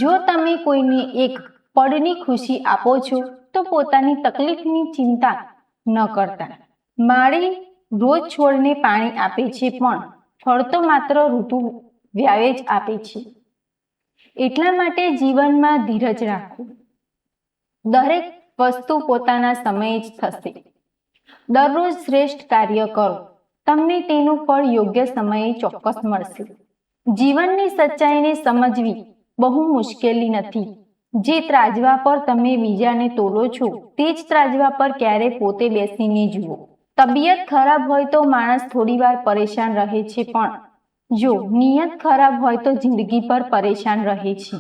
જો તમે કોઈને એક પળની ખુશી આપો છો તો પોતાની તકલીફની ચિંતા ન કરતા. માળી રોજ છોડને પાણી આપે છે, પણ ફળ તો માત્ર ઋતુ વ્યાવે જ આપે છે. એટલા માટે જીવનમાં ધીરજ રાખો. દરેક વસ્તુ પોતાના સમયે જ થશે. દરરોજ શ્રેષ્ઠ કાર્ય કરો, તમને તેનું ફળ યોગ્ય સમયે ચોક્કસ મળશે. જીવનની સચ્ચાઈને સમજવી બહુ મુશ્કેલી નથી. જે ત્રાજવા પર તમે બીજાને તોલો છો તે જ ત્રાજવા પર ક્યારે પોતે બેસીને જુઓ. તબિયત ખરાબ હોય તો માણસ થોડીવાર પરેશાન રહે છે, પણ જો નિયત ખરાબ હોય તો જિંદગી પર પરેશાન રહે છે.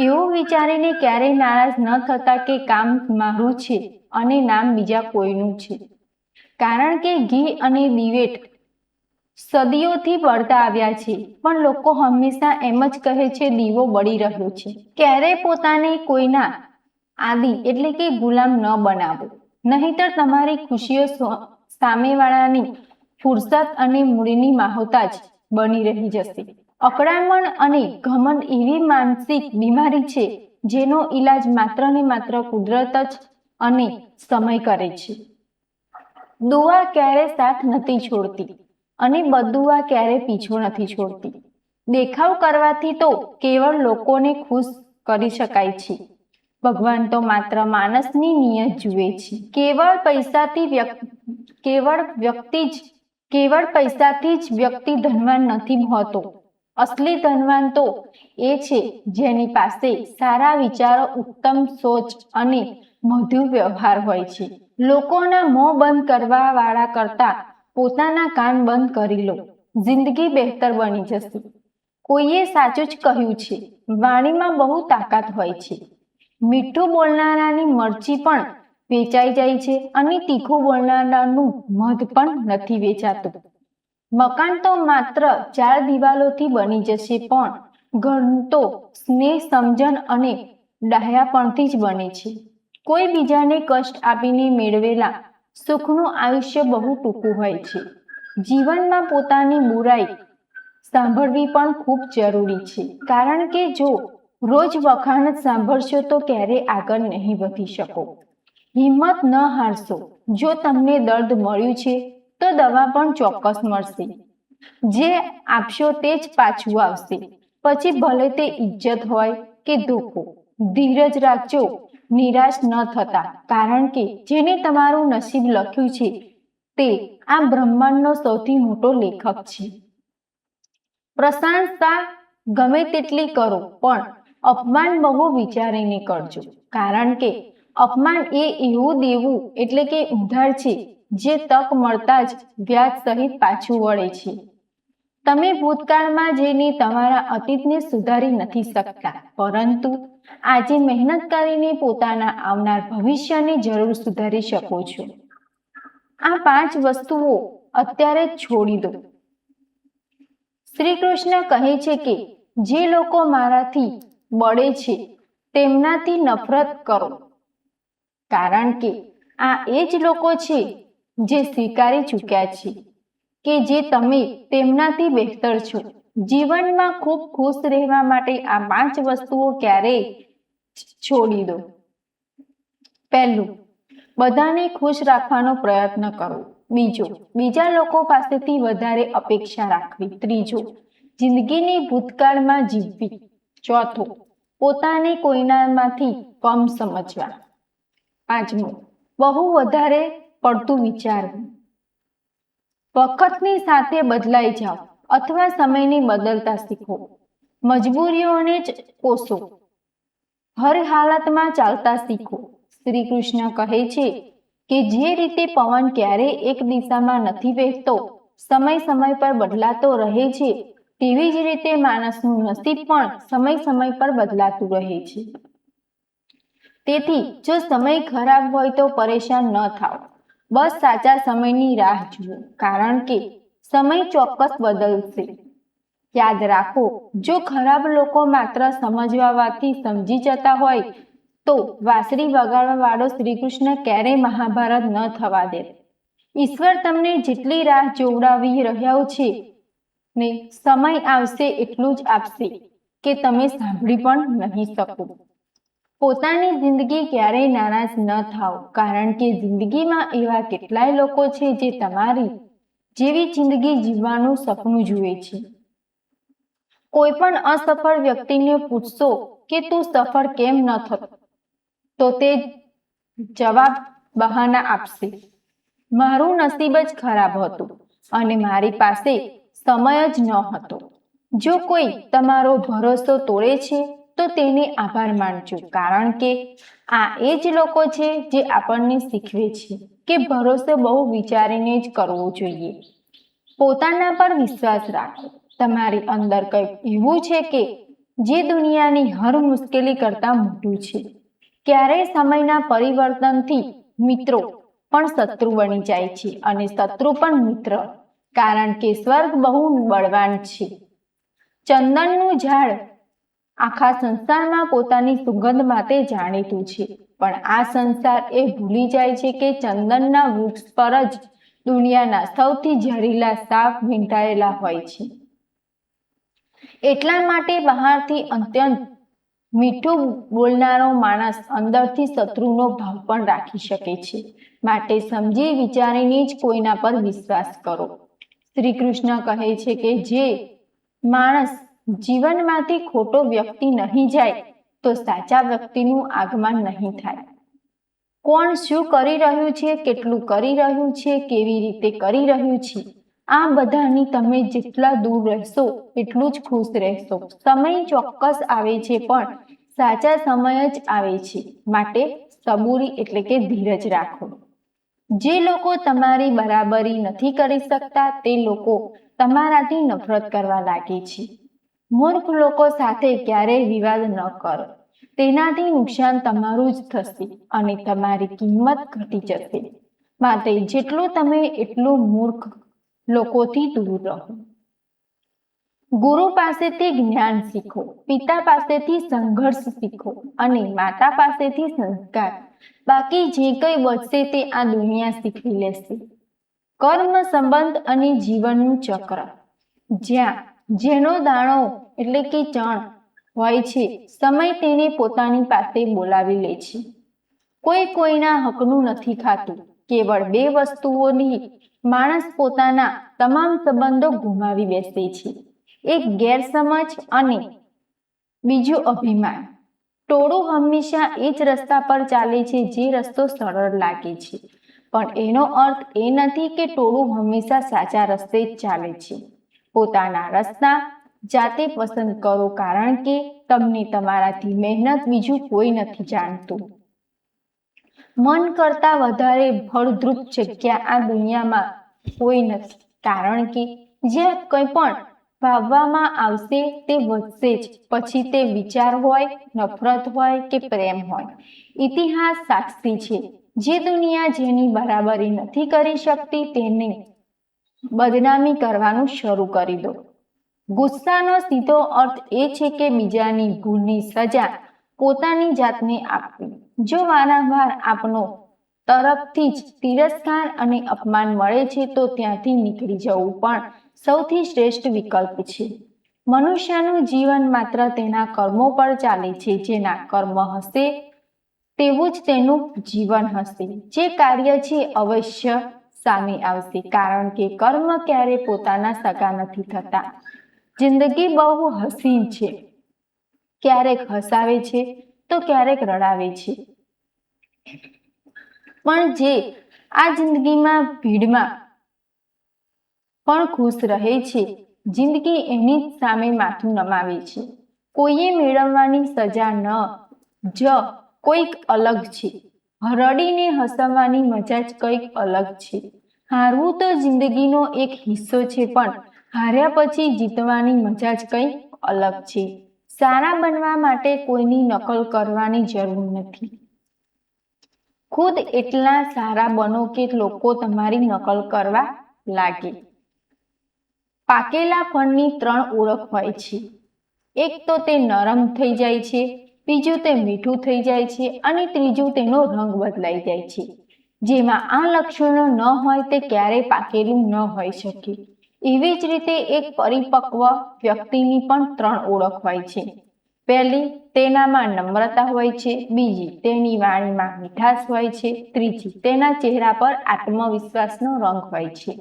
એવું વિચારીને ક્યારેય નારાજ ન થતા કે કામ મારું છે અને નામ બીજા કોઈનું છે. કારણ કે ઘી અને દિવેટ સદીઓથી બળતા આવ્યા છે, પણ લોકો હંમેશા એમ જ કહે છે દીવો બળી રહ્યો છે. ક્યારેય પોતાને કોઈના આદિ એટલે કે ગુલામ ન બનાવો, નહીંતર તમારી ખુશીઓ સામેવાળાની ફુરસત અને મૂડીની માહોતાજ બની રહી જશે. અકળામણ અને ઘમંડ એવી માનસિક બીમારી છે જેનો ઈલાજ માત્ર ને માત્ર કુદરત જ અને સમય કરે છે. દુઆ ક્યારે સાથ નથી છોડતી અને બદદુઆ ક્યારે પીછો નથી છોડતી. દેખાવ કરવાથી તો કેવળ લોકોને ખુશ કરી શકાય છે. ભગવાન તો માત્ર માણસની નિયત જુએ છે. કેવળ પૈસાથી જ વ્યક્તિ ધનવાન નથી હોતો. અસલી ધનવાન તો એ છે જેની પાસે સારા વિચારો, ઉત્તમ સોચ અને મધુર વ્યવહાર હોય છે. લોકોના મોં બંધ કરવા વાળા કરતા પોતાના કાન બંધ કરી લો, જિંદગી બહેતર બની જશે. કોઈએ સાચું જ કહ્યું છે, વાણીમાં બહુ તાકાત હોય છે. મીઠું બોલનારાની મરચી પણ વેચાઈ જાય છે અને તીખું બોલનારાનું મધ પણ નથી વેચાતું. મકાન તો માત્ર 4 દિવાલોથી બની જશે, પણ ઘર તો સ્નેહ, સમજણ અને ડાહ્યાપણથી જ બને છે. કોઈ બીજાને કષ્ટ આપીને મેળવેલા સુખનું આયુષ્ય બહુ ટૂંકું હોય છે. જીવનમાં પોતાની બુરાઈ સાંભળવી પણ ખૂબ જરૂરી છે, કારણ કે જો રોજ વખાણ જ સાંભળશો તો ક્યારેય આગળ નહીં વધી શકો. હિંમત ન હારશો. જો તમને દર્દ મળ્યું છે તો દવા પણ ચોક્કસ મળશે. જે આપશો તે જ પાછું આવશે, પછી ભલે તે ઇજ્જત હોય કે ધોકો. ધીરજ રાખજો, નિરાશ ન થતા, કારણ કે જેને તમારું નસીબ લખ્યું છે તે આ બ્રહ્માંડનો સૌથી મોટો લેખક છે. પ્રશંસા ગમે તેટલી કરો, પણ અપમાન બહુ વિચારીને કરજો, કારણ કે અપમાન એ એવું દેવું એટલે કે ઉધાર છે જે તક મળતા જ વ્યાજ સહિત પાછું વળે છે. તમે ભૂતકાળમાં જઈને તમારા અતીતને સુધારી નથી શકતા, પરંતુ આજે મહેનત કરીને પોતાના આવનાર ભવિષ્યને જરૂર સુધારી શકો છો. આ 5 વસ્તુઓ અત્યારે જ છોડી દો. શ્રી કૃષ્ણ કહે છે કે જે લોકો મારાથી બળે છે તેમનાથી નફરત કરો, કારણ કે આ એ જ લોકો છે જે સ્વીકારી ચૂક્યા છે કે જે તમે તેમનાથી બહેતર છો. જીવનમાં ખૂબ ખુશ રહેવા માટે આ 5 વસ્તુઓ ક્યારેય છોડી દો. પહેલું, બધાને ખુશ રાખવાનો પ્રયત્ન કરો. બીજો, બીજા લોકો પાસેથી વધારે અપેક્ષા રાખવી. ત્રીજો, જિંદગીની ભૂતકાળમાં જીવવી. ચોથો, પોતાને કોઈનામાંથી કમ સમજવા. પાંચમું, બહુ વધારે પડતું વિચારવું. વખતની સાથે બદલાઈ જાઓ અથવા સમયને બદલતા શીખો. મજબૂરીઓને જ કોસો, હર હાલતમાં ચાલતા શીખો. શ્રી કૃષ્ણ કહે છે કે જે રીતે પવન ક્યારેય એક દિશામાં નથી વહેતો, સમય સમય પર બદલાતો રહે છે, તેવી જ રીતે માણસનું નસીબ પણ સમય સમય પર બદલાતું રહે છે. તેથી જો સમય ખરાબ હોય તો પરેશાન ન થાઓ, બસ સાચા સમયની રાહ જુઓ, કારણ કે સમય ચોક્કસ બદલશે. યાદ રાખો, જો ખરાબ લોકો માત્ર સમજવાથી સમજી જતા હોય તો વાંસળી વગાડવા વાળો શ્રી કૃષ્ણ ક્યારેય મહાભારત ન થવા દે. ઈશ્વર તમને જેટલી રાહ જોવડાવી રહ્યો છે ને સમય આવશે એટલું જ આપશે. કે તમે સાંભળી પણ નહીં શકો. પોતાની જિંદગી ક્યારેય નારાજ ન થાઓ, કારણ કે જિંદગીમાં એવા કેટલાય લોકો છે જે તમારી જેવી જિંદગી જીવવાનું સપનું જુએ છે. કોઈ પણ અસફળ વ્યક્તિને પૂછશો કે તું સફળ કેમ ન થતો, તો તે જવાબ બહાના આપશે, મારું નસીબ જ ખરાબ હતું અને મારી પાસે સમય જ ન હતો. જો કોઈ તમારો ભરોસો તોડે છે તો તેને આભાર માનજો, કારણ કે આ એ જ લોકો છે જે આપણને શીખવે છે કે ભરોસો બહુ વિચારીને જ કરવો જોઈએ. પોતાના પર વિશ્વાસ રાખો. તમારી અંદર કંઈક એવું છે કે જે દુનિયાની હર મુશ્કેલી કરતા મોટું છે. ક્યારેય સમયના પરિવર્તનથી મિત્રો પણ શત્રુ બની જાય છે અને શત્રુ પણ મિત્ર, કારણ કે સ્વર્ગ બહુ બળવાન છે. ચંદનનું ઝાડ આખા સંસારમાં પોતાની સુગંધ માટે જાણીતું છે, પણ આ સંસાર એ ભૂલી જાય છે કે ચંદનના વૃક્ષ પર જ દુનિયાના સૌથી ઝેરીલા સાપ વીંટાયેલા હોય છે. એટલા માટે બહારથી અત્યંત મીઠું બોલનારો માણસ અંદરથી શત્રુનો ભાવ પણ રાખી શકે છે. માટે સમજી વિચારીને જ કોઈના પર વિશ્વાસ કરો. શ્રી કૃષ્ણ કહે છે કે જે માણસ જીવનમાંથી ખોટો વ્યક્તિ નહીં જાય તો સાચા વ્યક્તિનું આગમન નહીં થાય. કોણ શું કરી રહ્યું છે, કેટલું કરી રહ્યું છે, કેવી રીતે કરી રહ્યું છે, આ બધાની તમે જેટલા દૂર રહેશો એટલું જ ખુશ રહેશો. સમય ચોક્કસ આવે છે, પણ સાચા સમય જ આવે છે. માટે સબૂરી એટલે કે ધીરજ રાખો. જે લોકો તમારી બરાબરી નથી કરી શકતા તે લોકો તમારાથી નફરત કરવા લાગે છે. મૂર્ખ લોકો સાથે ક્યારેય વિવાદ ન કરો, તેનાથી નુકસાન તમારું જ થશે અને તમારી કિંમત ઘટી જશે. માટે જેટલું તમે એટલું મૂર્ખ લોકોથી દૂર રહો. ગુરુ પાસેથી જ્ઞાન શીખો, પિતા પાસેથી સંઘર્ષ શીખો અને માતા પાસેથી સંસ્કાર. બાકી જે કંઈ વધશે તે આ દુનિયા શીખવી લેશે. કર્મ, સંબંધ અને જીવનનું ચક્ર. જ્યાં જેનો દાણો એટલે કે ચણ હોય છે, સમય તેને પોતાની પાસે બોલાવી લે છે. કોઈ કોઈના હકનું નથી ખાતું. કેવળ બે વસ્તુઓની માણસ પોતાના તમામ સંબંધો ગુમાવી બેસે છે, એક ગેરસમજ અને બીજું અભિમાન. ટોળું હંમેશા એ જ રસ્તા પર ચાલે છે જે રસ્તો સરળ લાગે છે, પણ એનો અર્થ એ નથી કે ટોળું હંમેશા સાચા રસ્તે જ ચાલે છે. પોતાના રસ્તા જાતે પસંદ કરો, કારણ કે તમને તમારાથી મહેનત બીજું કોઈ નથી જાણતું. મન કરતાં વધારે ફળદ્રુપ જગ્યા આ દુનિયામાં કોઈ નથી, કારણ કે જ્યાં કંઈ પણ વાવવામાં આવશે તે વધશે જ, પછી તે વિચાર હોય, નફરત હોય કે પ્રેમ હોય. ઇતિહાસ સાક્ષી છે. જે દુનિયા જેની બરાબરી નથી કરી શકતી તેને બદનામી કરવાનું શરૂ કરી દો. ગુસ્સાનો સીધો અર્થ એ છે કે બીજાની ભૂલની સજા પોતાની જાતને આપવી. જો વારંવાર આપનો તરફથી જ તિરસ્કાર અને અપમાન મળે છે તો ત્યાંથી નીકળી જવું પણ સૌથી શ્રેષ્ઠ વિકલ્પ છે. મનુષ્યનું જીવન માત્ર તેના કર્મો પર ચાલે છે. જેના કર્મ હશે તેવું જ તેનું જીવન હશે. જે કાર્ય છે અવશ્ય સામે આવશે, કારણ કે કર્મ ક્યારે પોતાના સગા નથી થતા. જિંદગી બહુ હસીન છે, ક્યારેક હસાવે છે તો ક્યારેક રડાવે છે, પણ જે આ જિંદગીમાં ભીડમાં પણ ખુશ રહે છે, જિંદગી એની સામે માથું નમાવે છે. કોઈએ મેળવવાની સજા ન જ કોઈક અલગ છે. રડીને હસાવવાની મજા જ કંઈક અલગ છે. હારવું તો જિંદગીનો એક હિસ્સો છે, પણ હાર્યા પછી જીતવાની મજા જ કંઈક અલગ છે. સારા બનવા માટે કોઈની નકલ કરવાની જરૂર નથી. ખુદ એટલા સારા બનો કે લોકો તમારી નકલ કરવા લાગે. પાકેલા ફળની 3 ઓળખ હોય છે. એક તો તે નરમ થઈ જાય છે, બીજું તે મીઠું થઈ જાય છે અને ત્રીજું તેનો રંગ બદલાઈ જાય છે. જેમાં આ લક્ષણો ન હોય તે ક્યારેય પાકેલું ન હોઈ શકે. એવી જ રીતે એક પરિપક્વ વ્યક્તિની પણ 3 ઓળખ હોય છે. પહેલી, તેનામાં નમ્રતા હોય છે. બીજી, તેની વાણીમાં મીઠાશ હોય છે. ત્રીજી, તેના ચહેરા પર આત્મવિશ્વાસનો રંગ હોય છે.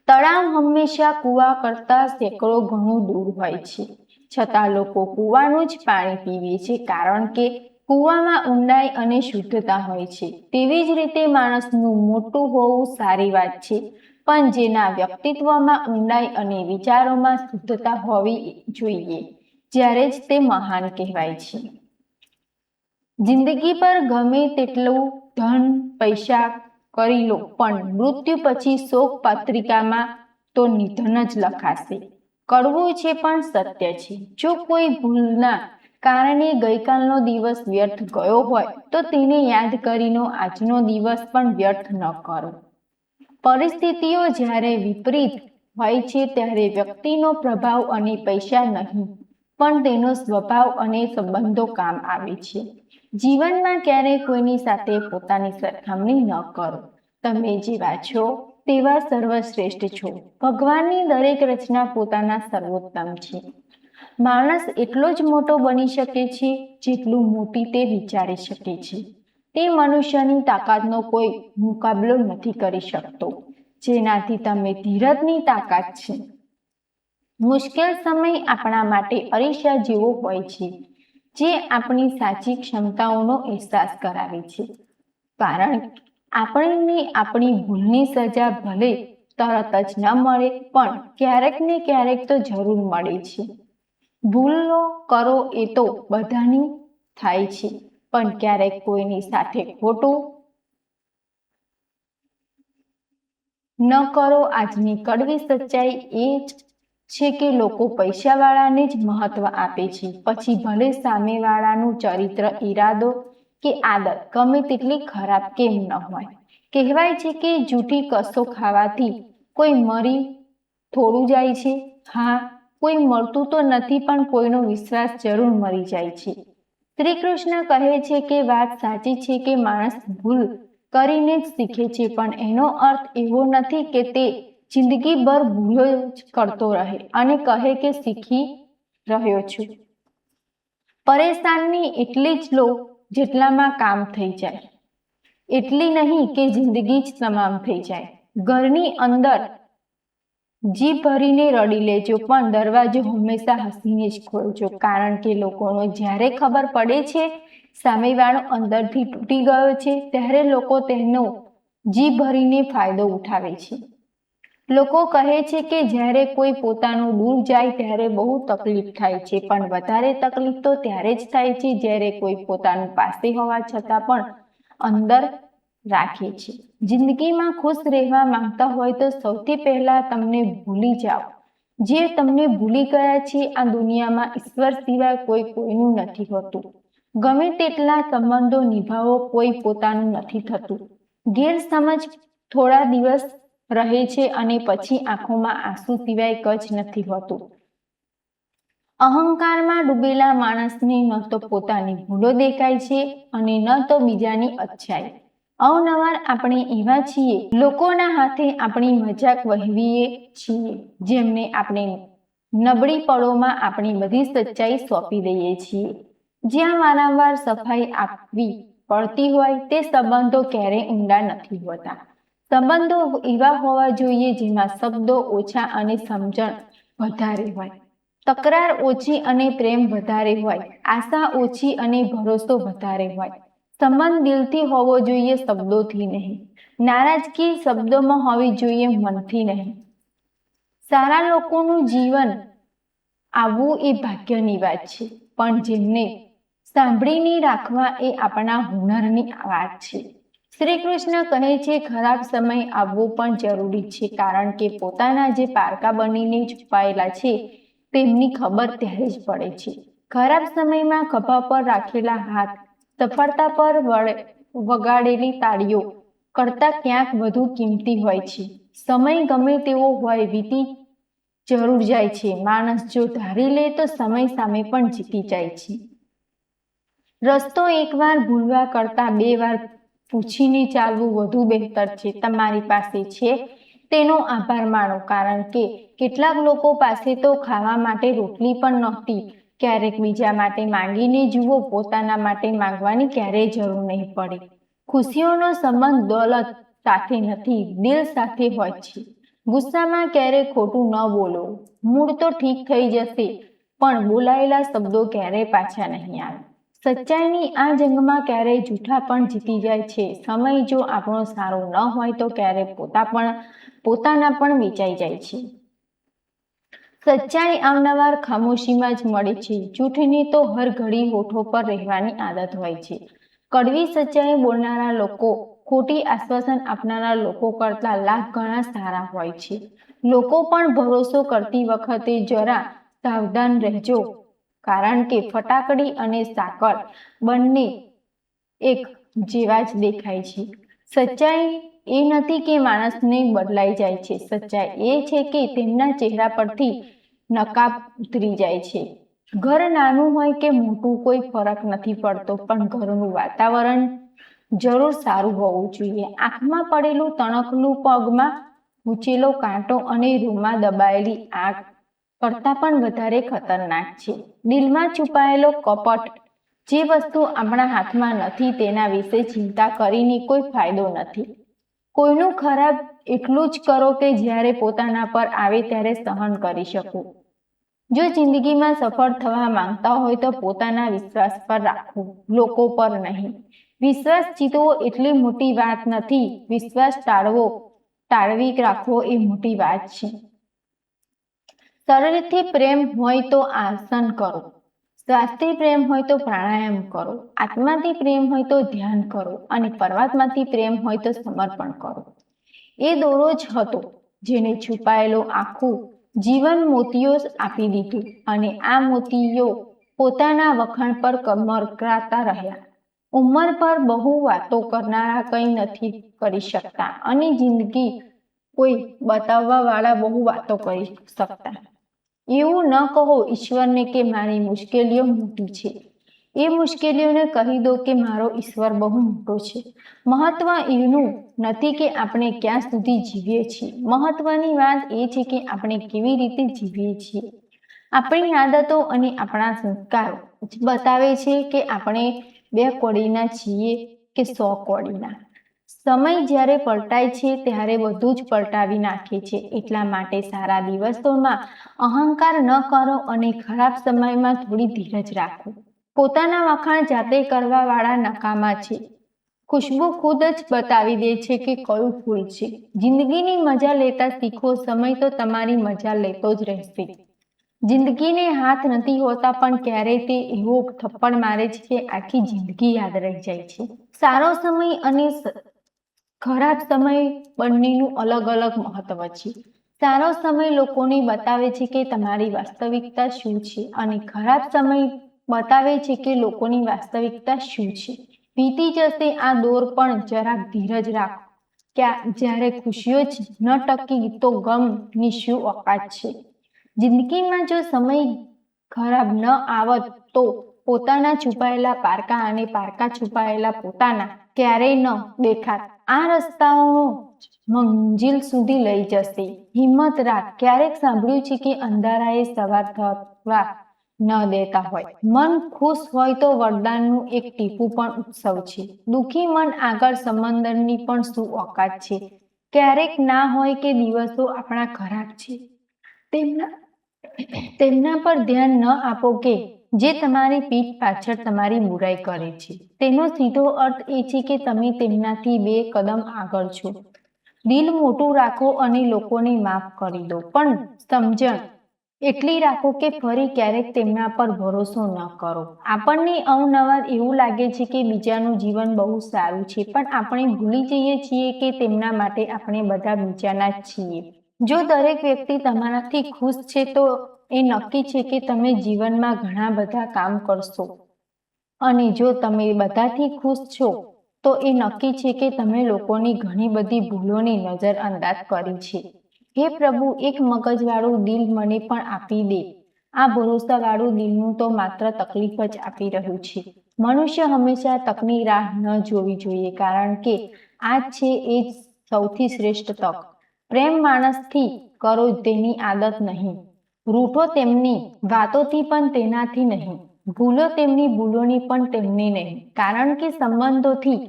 તળાવ હંમેશા કૂવા કરતાં સેંકડો ગણું દૂર હોય છે, છતાં લોકો કૂવાનું જ પાણી પીવે છે, કારણ કે કૂવામાં ઊંડાઈ અને શુદ્ધતા હોય છે. તેવી જ રીતે માણસનું મોટું હોવું સારી વાત છે, પણ જેના વ્યક્તિત્વમાં ઊંડાઈ અને વિચારોમાં શુદ્ધતા હોવી જોઈએ, જ્યારે જ તે મહાન કહેવાય છે. જિંદગી પર ગમે તેટલું ધન પૈસા કરી લો, પણ મૃત્યુ પછી શોક પત્રિકામાં તો નિધન જ લખાશે. કડવું છે પણ સત્ય છે. જો કોઈ ભૂલના કારણે ગઈકાલનો દિવસ વ્યર્થ ગયો હોય તો તેને યાદ કરીને આજનો દિવસ પણ વ્યર્થ ન કરો. પરિસ્થિતિઓ જ્યારે વિપરીત હોય છે ત્યારે વ્યક્તિનો પ્રભાવ અને પૈસા નહીં, પણ તેનો સ્વભાવ અને સંબંધો કામ આવે છે. જીવનમાં ક્યારેય કોઈની સાથે પોતાની સરખામણી ન કરો. તમે જેવા છો તેવા સર્વશ્રેષ્ઠ છો. ભગવાનની દરેક રચના પોતાના સર્વોત્તમ છે. માણસ એટલો જ મોટો બની શકે છે જેટલું મોટી તે વિચારી શકે છે. તે મનુષ્યની તાકાતનો કોઈ મુકાબલો નથી કરી શકતો, જેનાથી તમે ધીરજની તાકાત છે. મુશ્કેલ સમય આપણા માટે અરીસા જેવો હોય છે, જે આપણી સાચી ક્ષમતાઓનો અહેસાસ કરાવે છે. કારણ આપણને આપણી ભૂલની સજા ભલે તરત જ ન મળે, પણ ક્યારેક ને ક્યારેક તો જરૂર મળે છે. ભૂલો કરો એ તો બધાની થાય છે, પણ ક્યારેક કોઈની સાથે ખોટું ન કરો. આજની કડવી સચ્ચાઈ એ જ છે કે લોકો પૈસાવાળાને જ મહત્વ આપે છે, પછી ભલે સામેવાળાનું ચરિત્ર, ઈરાદો કે આદત ગમે તેટલી ખરાબ કેમ ન હોય. કહેવાય છે કે જૂઠી કસો ખાવાથી કોઈ મરી થોડું જાય છે. હા, કોઈ મળતું તો નથી, પણ કોઈનો વિશ્વાસ જરૂર મરી જાય છે. શ્રી કૃષ્ણ કહે છે કે વાત સાચી છે કે માણસ ભૂલ કરીને જ શીખે છે, પણ એનો અર્થ એવો નથી કે તે જિંદગીભર ભૂલો જ કરતો રહે અને કહે કે શીખી રહ્યો છું. પરેશાની એટલી જ લો જેટલામાં કામ થઈ જાય, એટલી નહીં કે જિંદગી જ તમામ થઈ જાય. ઘરની અંદર જીભ ભરીને રડી લેજો, પણ દરવાજો હંમેશા હસીને જ ખોલજો, કારણ કે લોકોને જ્યારે ખબર પડે છે સામેવાળો અંદરથી તૂટી ગયો છે, ત્યારે લોકો તેનો જીભ ભરીને ફાયદો ઉઠાવે છે. લોકો કહે છે કે જ્યારે કોઈ પોતાનું દૂર જાય ત્યારે બહુ તકલીફ થાય છે, પણ વધારે તકલીફ તો ત્યારે જ થાય છે જ્યારે કોઈ પોતાનું પાસે હોવા છતાં પણ અંદર રાખે છે. જિંદગીમાં ખુશ રહેવા માંગતા હોય તો સૌથી પહેલા તમને ભૂલી જાઓ. જે તમને ભૂલી ગયા છે. આ દુનિયામાં ઈશ્વર સિવાય કોઈનું નથી હોતું. ગમે તેટલા સંબંધો નિભાવો, કોઈ પોતાનું નથી થતું. ગેરસમજ થોડા દિવસ રહે છે અને પછી આંખોમાં આંસુ સિવાય કંઈ જ નથી હોતું. અહંકારમાં ડૂબેલા માણસને ન તો પોતાની ભૂલો દેખાય છે અને ન તો બીજાની અચ્છાઈ. અવનવાર આપણે એવા છીએ, લોકોના હાથે આપણી મજાક વહેવીએ છીએ, જેમને આપણે નબળી પળોમાં આપણી બધી સચ્ચાઈ સોંપી દઈએ છીએ. જ્યાં વારંવાર સફાઈ આપવી પડતી હોય તે સંબંધો ક્યારેય ઊંડા નથી હોતા. સંબંધો એવા હોવા જોઈએ જેમાં શબ્દો ઓછા અને સમજણ વધારે હોય, તકરાર ઓછી અને પ્રેમ વધારે હોય, આશા ઓછી અને ભરોસો વધારે હોય. સંબંધ દિલથી હોવો જોઈએ, શબ્દોથી નહીં. નારાજગી શબ્દોમાં હોવી જોઈએ, મનથી નહીં. સારા લોકોનું જીવન આવવું એ ભાગ્યની વાત છે, પણ જેમને સાંભળીને રાખવા એ આપણા હુનરની વાત છે. શ્રી કૃષ્ણ કહે છે ખરાબ સમય આવવો પણ જરૂરી છે, કારણ કે પોતાના જે પારકા બનીને છુપાયેલા છે તેમની ખબર ત્યારે જ પડે છે. ખરાબ સમયમાં ખભા પર રાખેલા હાથ સફળતા પર વગાડેલી તાળીઓ કરતાં ક્યાંક વધુ કિંમતી હોય છે. સમય ગમે તેવો હોય વીતી જરૂર જાય છે. માણસ જો ધારી લે તો સમય સામે પણ જીતી જાય છે. રસ્તો એકવાર ભૂલવા કરતાં 2 વાર પૂછીને ચાલવું વધુ બહેતર છે. તમારી પાસે છે તેનો આભાર માનો, કારણ કે કેટલાક લોકો પાસે તો ખાવા માટે રોટલી પણ નહોતી. ક્યારેક બીજા માટે માંગીને જુઓ, પોતાના માટે માંગવાની ક્યારેય જરૂર નહીં પડે. ખુશીઓનો સંબંધ દોલત સાથે નથી, દિલ સાથે હોય છે. ગુસ્સામાં ક્યારેય ખોટું ન બોલો. મૂડ તો ઠીક થઈ જશે, પણ બોલાયેલા શબ્દો ક્યારેય પાછા નહીં આવે. સચ્ચાઈની આ જંગમાં ક્યારેય જૂઠા પણ જીતી જાય છે. સમય જો આપણો સારો ન હોય તો ક્યારેય પોતાના પણ વેચાઈ જાય છે. સચ્ચાઈ અવારનવાર ખામોશીમાં જ મળે છે. જૂઠની તો હર ઘડી હોઠો પર રહેવાની આદત હોય છે. કડવી સચ્ચાઈ બોલનારા લોકો ખોટી આશ્વાસન આપનારા લોકો કરતાં લાખ ગણા સારા હોય છે. લોકો પણ ભરોસો કરતી વખતે જરા સાવધાન રહેજો, કારણ કે ફટાકડી અને સાકર બંને એક જેવા જ દેખાય છે. સચ્ચાઈ એ નથી કે માણસને બદલાઈ જાય છે. સચ્ચાઈ એ છે કે તેમના ચહેરા પરથી નકાબ ઉતરી જાય છે. ઘર નાનું હોય કે મોટું કોઈ ફરક નથી પડતો, પણ ઘરનું વાતાવરણ જરૂર સારું હોવું જોઈએ. આંખમાં પડેલું તણખલું, પગમાં ગૂંચેલો કાંટો અને રૂમાં દબાયેલી આગ કરતાં પણ વધારે ખતરનાક છે. દિલમાં છુપાયેલો કપટ. જે વસ્તુ આપણા હાથમાં નથી તેના વિશે ચિંતા કરીને કોઈ ફાયદો નથી. કોઈનું ખરાબ એટલું જ કરો કે જ્યારે પોતાના પર આવે ત્યારે સહન કરી શકો. જો જિંદગીમાં સફળ થવા માંગતા હોય તો પોતાના વિશ્વાસ પર રાખો, લોકો પર નહીં. વિશ્વાસ જીતવો એટલી મોટી વાત નથી. વિશ્વાસ ટાળવી રાખવો એ મોટી વાત છે. શરીરથી પ્રેમ હોય તો આસન કરો, શ્વાસથી પ્રેમ હોય તો પ્રાણાયામ કરો, આત્માથી પ્રેમ હોય તો ધ્યાન કરો અને પરમાત્માથી પ્રેમ હોય તો સમર્પણ કરો. એ દોરો જ હતો જેને છુપાયેલો આખું જીવન મોતીઓ આપી દીધું, અને આ મોતીઓ પોતાના વખાણ પર કમરકરાતા રહ્યા. ઉંમર પર બહુ વાતો કરનારા કંઈ નથી કરી શકતા, અને જિંદગી કોઈ બતાવવા વાળા બહુ વાતો કરી શકતા. એવું ન કહો ઈશ્વરને કે મારી મુશ્કેલીઓ મોટી છે. એ મુશ્કેલીઓને કહી દો કે મારો ઈશ્વર બહુ મોટો છે. મહત્વ એનું નથી કે આપણે ક્યાં સુધી જીવીએ છીએ. મહત્વની વાત એ છે કે આપણે કેવી રીતે જીવીએ છીએ. આપણી આદતો અને આપણા સંસ્કારો જ બતાવે છે કે આપણે 2 કોડીના છીએ કે 100 કોડીના. સમય જ્યારે પલટાય છે ત્યારે બધું જ પલટાવી નાખે છે. એટલા માટે સારા દિવસોમાં અહંકાર ન કરો અને ખરાબ સમયમાં થોડી ધીરજ રાખો. પોતાના વખાણ જાતે કરવા વાળા નકામા છે. ખુશ્બુ ખુદ જ બતાવી દે છે કે કયું ફૂલ છે. જિંદગીની મજા લેતા શીખો. સમય તો તમારી મજા લેતો જ રહેશે. જિંદગીને હાથ નથી હોતા, પણ ક્યારેય તે એવો થપ્પડ મારે છે કે આખી જિંદગી યાદ રહી જાય છે. સારો સમય અને ખરાબ સમય બંનેનું અલગ અલગ મહત્વ છે. સારો સમય લોકોને બતાવે છે કે તમારી વાસ્તવિકતા શું છે, અને ખરાબ સમય બતાવે છે કે લોકોની વાસ્તવિકતા શું છે. વીતી જશે આ દોર, પણ જરાક ધીરજ રાખો. જ્યારે ખુશીઓ જ ન ટકી તો ગમની શું ઓકાત છે. જિંદગીમાં જો સમય ખરાબ ન આવત તો પોતાના છુપાયેલા પારકા અને પારકા છુપાયેલા પોતાના ક્યારેય ન દેખાત. આ રસ્તાઓ મંજિલ સુધી લઈ જશે. હિંમત રાખ. ક્યારેક સાંભળ્યું છે કે અંધારાએ સવાર થવા ન દેતા હોય. મન ખુશ હોય તો વરદાનનું એક ટીપું પણ ઉત્સવ છે. દુઃખી મન આગળ સમંદરની પણ શું ઓકાત છે. ક્યારેક ના હોય કે દિવસો આપણા ખરાબ છે, તેમના પર ધ્યાન ન આપો કે જે તમારી પીઠ પાછળ તમારી બુરાઈ કરે છે. તેનો સીધો અર્થ એ છે કે તમે તેમનાથી 2 કદમ આગળ છો. દિલ મોટું રાખો અને લોકોને માફ કરી દો, પણ સમજણ એટલી રાખો કે ફરી ક્યારેક તેમના પર ભરોસો ન કરો. આપણને અવનવાર એવું લાગે છે કે બીજાનું જીવન બહુ સારું છે, પણ આપણે ભૂલી જઈએ છીએ કે તેમના માટે આપણે બધા બીજાના જ છીએ. જો દરેક વ્યક્તિ તમારાથી ખુશ છે તો એ નક્કી છે કે તમે જીવનમાં ઘણા બધા કામ કરશો, અને જો તમે બધાથી ખુશ છો તો એ નક્કી છે કે તમે લોકોની ઘણી બધી ભૂલોને નજરઅંદાજ કરી છે. હે પ્રભુ, એક મગજવાળું દિલ મને પણ આપી દે. આ ભરોસાવાળું દિલનું તો માત્ર તકલીફ જ આપી રહ્યું છે. મનુષ્ય હંમેશા તકની રાહ ન જોવી જોઈએ, કારણ કે આ છે એ જ સૌથી શ્રેષ્ઠ તક. પ્રેમ માણસથી કરો તેની આદત નહીં, રૂઠો તેમની વાતોથી પણ તેનાથી નહીં, ભૂલો તેમની ભૂલોની પણ તેમની નહીં, કારણ કે સંબંધોથી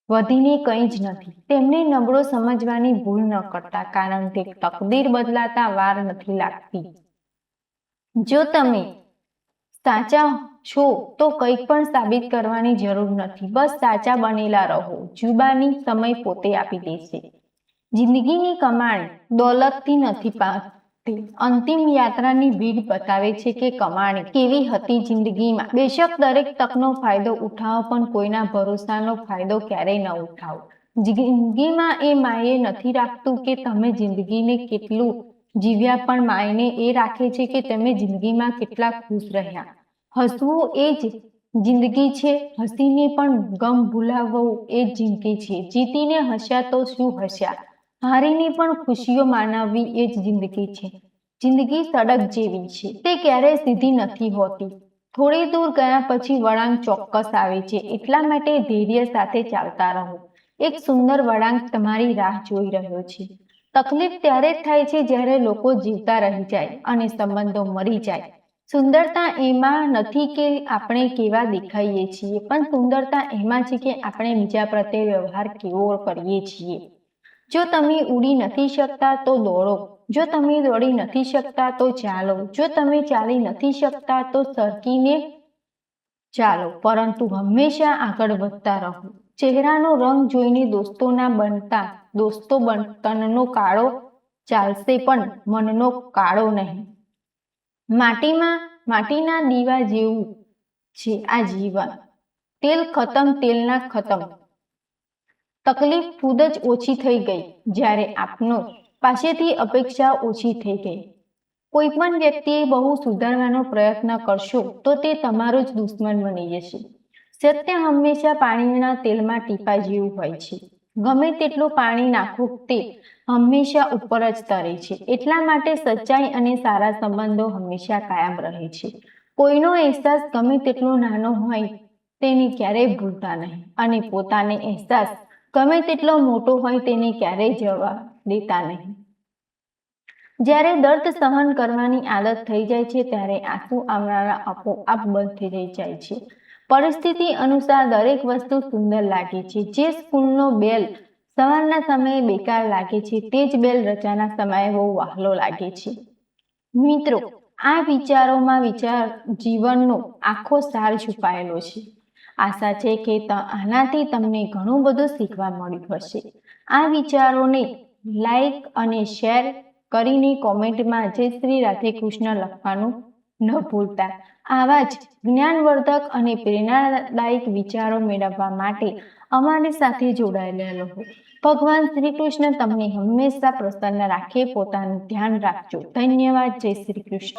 વધીને કંઈ જ નથી. તેમને નબળો સમજવાની ભૂલ ન કરતા, કારણ કે તકદીર બદલાતા વાર નથી લાગતી. જો તમે સાચા છો તો કંઈ પણ સાબિત કરવાની જરૂર નથી, બસ સાચા બનેલા રહો. જુબાની સમય પોતે આપી દેશે. જિંદગીની કમાણી દોલતથી નથી પામતી. અંતિમ યાત્રાની ભીડ બતાવે છે કે કમાણી કેવી હતી જિંદગીમાં. બેશક દરેક તકનો ફાયદો ઉઠાવો, પણ કોઈના ભરોસાનો ફાયદો ક્યારેય ન ઉઠાવો. જિંદગીમાં એ માયને નથી રાખતું કે તમે જિંદગીને કેટલું જીવ્યા, પણ માયને એ રાખે છે કે તમે જિંદગીમાં કેટલા ખુશ રહ્યા. હસવું એ જ જિંદગી છે, હસીને પણ ગમ ભૂલાવવું એ જ જિંદગી છે. જીતીને હસ્યા તો શું હસ્યા, હારીને પણ ખુશીઓ માનવવી એ જ જિંદગી છે. જિંદગી સડક જેવી છે, તે ક્યારેય સીધી નથી હોતી. થોડી દૂર ગયા પછી વળાંક ચોક્કસ આવે છે, એટલા માટે ધૈર્ય સાથે ચાલતા રહો. એક સુંદર વળાંક તમારી રાહ જોઈ રહ્યો છે. તકલીફ ત્યારે જ થાય છે જ્યારે લોકો જીવતા રહી જાય અને સંબંધો મરી જાય. સુંદરતા એમાં નથી કે આપણે કેવા દેખાઈએ છીએ, પણ સુંદરતા એમાં છે કે આપણે બીજા પ્રત્યે વ્યવહાર કેવો કરીએ છીએ. જો તમે ઉડી નથી શકતા તો દોડો, જો તમે દોડી નથી શકતા તો ચાલો, જો તમે ચાલી નથી શકતા તો સરકીને ચાલો, પરંતુ હંમેશા આગળ વધતા રહો. ચહેરાનો રંગ જોઈને દોસ્તો ના બનતા, દોસ્તો તનનો કાળો ચાલશે પણ મનનો કાળો નહીં. માટીના દીવા જેવું છે આ જીવન. તેલ ખતમ, તેલના ખતમ. તકલીફ ખુદ જ ઓછી થઈ ગઈ જ્યારે આપનો પાસેથી અપેક્ષા ઓછી થઈ ગઈ. કોઈ પણ વ્યક્તિએ બહુ સુધારવાનો પ્રયત્ન કરશો તો તે તમારો જ દુશ્મન બની જશે. સત્ય હંમેશા પાણીના તેલમાં ટીપા જેવું હોય છે. ગમે તેટલું પાણી નાખો તે હંમેશા ઉપર જ તરે છે. એટલા માટે સચ્ચાઈ અને સારા સંબંધો હંમેશા કાયમ રહે છે. કોઈનો અહેસાસ ગમે તેટલો નાનો હોય તેને ક્યારેય ભૂલતા નહીં, અને પોતાનો અહેસાસ ગમે તેટલો મોટો હોય તેને ક્યારેય જવા દેતા નહીં. જ્યારે દર્દ સહન કરવાની આદત થઈ જાય છે ત્યારે આંસુ આવવાના આપોઆપ બંધ થઈ જાય છે. પરિસ્થિતિ અનુસાર દરેક વસ્તુ સુંદર લાગે છે. જે સ્કૂલનો બેલ સવારના સમયે બેકાર લાગે છે, તે જ બેલ રજાના સમયે બહુ વહાલો લાગે છે. મિત્રો, આ વિચારોમાં જીવનનો આખો સાર છુપાયેલો છે. આશા છે કે આનાથી તમને ઘણું બધું શીખવા મળ્યું હશે. આ વિચારોને લાઈક અને શેર કરીને કોમેન્ટમાં જય શ્રી રાધે કૃષ્ણ લખવાનું ન ભૂલતા. આવા જ જ્ઞાનવર્ધક અને પ્રેરણાદાયક વિચારો મેળવવા માટે અમારી સાથે જોડાયેલા રહો. ભગવાન શ્રી કૃષ્ણ તમને હંમેશા પ્રસન્ન રાખે. પોતાનું ધ્યાન રાખજો. ધન્યવાદ. જય શ્રી કૃષ્ણ.